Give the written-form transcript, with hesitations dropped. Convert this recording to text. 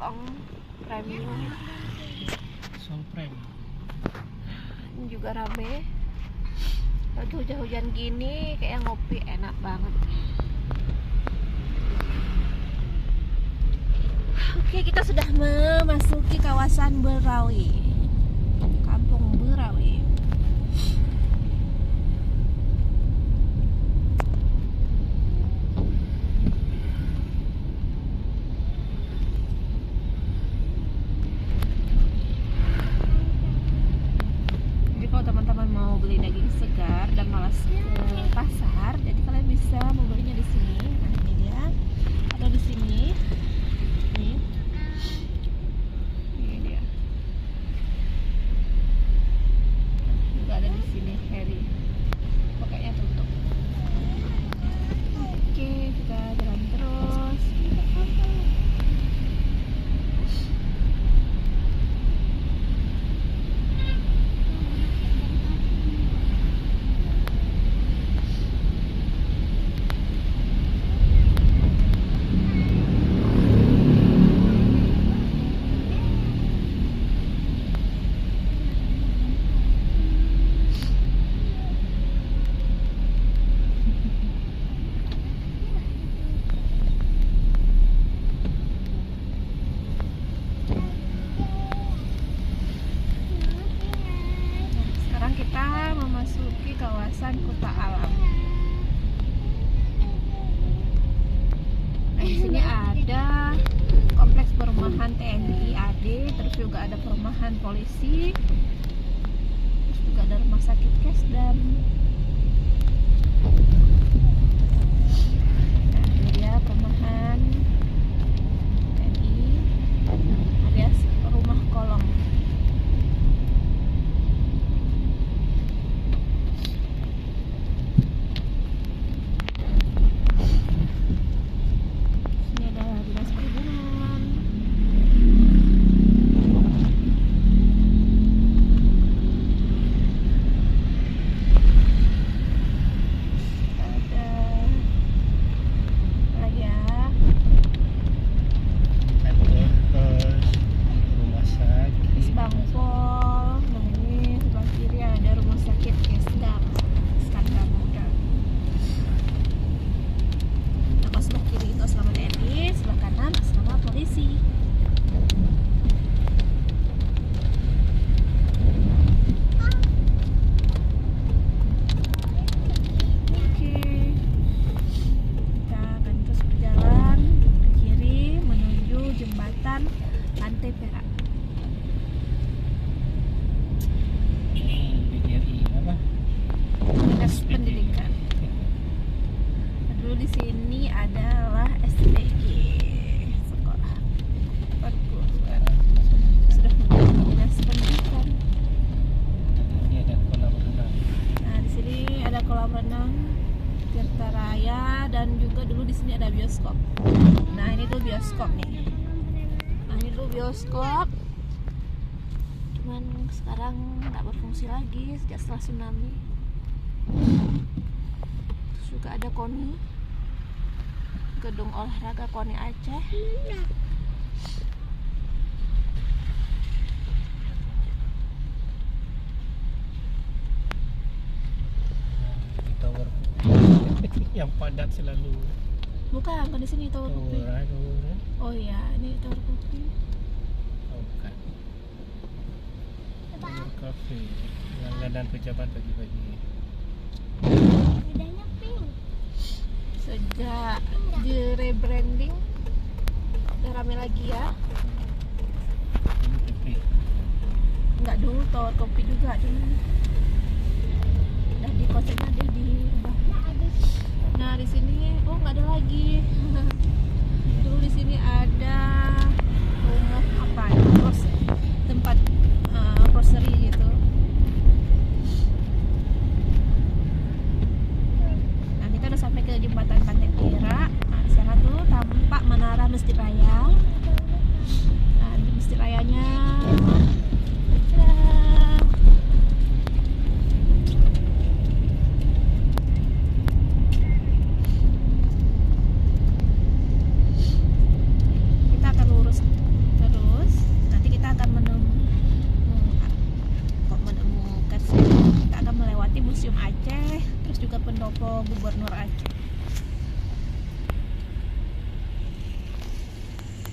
kolong premium. Sol Prem. Ini juga rame. Lagi hujan-hujan gini kayak ngopi enak banget. Oke, kita sudah memasuki kawasan Berawi, Kampung Berawi. Jadi kalau teman-teman mau beli daging segar dan malas ke pasar, jadi kalian bisa membelinya di sini. Nah, ini dia, ada di sini. Nih. Ini dia. Juga ada di sini Harry. Pokoknya tutup. Oke, kita jalan terus. Sekarang kita memasuki kawasan Kota Alam. Nah, di sini ada kompleks perumahan TNI AD, terus juga ada perumahan polisi, terus juga ada rumah sakit Kesdam. Nah, ini dia perumahan TNI alias rumah kolong. Ini adalah dinas perhubungan. Ada lagi ya. Kantor pos, rumah sakit. Bangpol. Nah, ini sebelah kiri ada rumah sakit Kesdam, Skandar Muda. Nah, kalau sebelah kiri itu asrama TNI, sebelah kanan asrama polisi. Oke, kita akan terus berjalan ke kiri menuju jembatan Pantai Perak. BRI apa? Dinas Pendidikan. Nah, dulu di sini adalah SDG, sekolah perguruan. Sudah menjadi dinas pendidikan. Ini ada kolam renang. Nah, di sini ada kolam renang, Tirta Raya, dan juga dulu di sini ada bioskop. Nah, ini tuh bioskop nih. Nah, ini tuh bioskop. Cuman sekarang nggak berfungsi lagi sejak setelah tsunami. Terus juga ada KONI, gedung olahraga KONI Aceh. Di tower yang padat selalu. Bukan di sini Tower Kopi. Tower. Oh iya, ini Tower Kopi. Oh, bukan. Tower Cafe. Langganan pejabat pagi-pagi. Sejak di rebranding udah rame lagi ya. Ini Cafe. Enggak, dulu Tower Kopi juga dulu. Udah di konsepnya dia diubah. Nah, di sini nggak ada lagi. Dulu di sini ada rumah apa ya? Tempat grocery gitu. Nah, kita udah sampai ke jembatan Pantai Perak. Nah, di sana tuh tampak menara Masjid Raya. Nah, di Masjid Rayanya kita akan lurus Museum Aceh, terus juga pendopo Gubernur Aceh.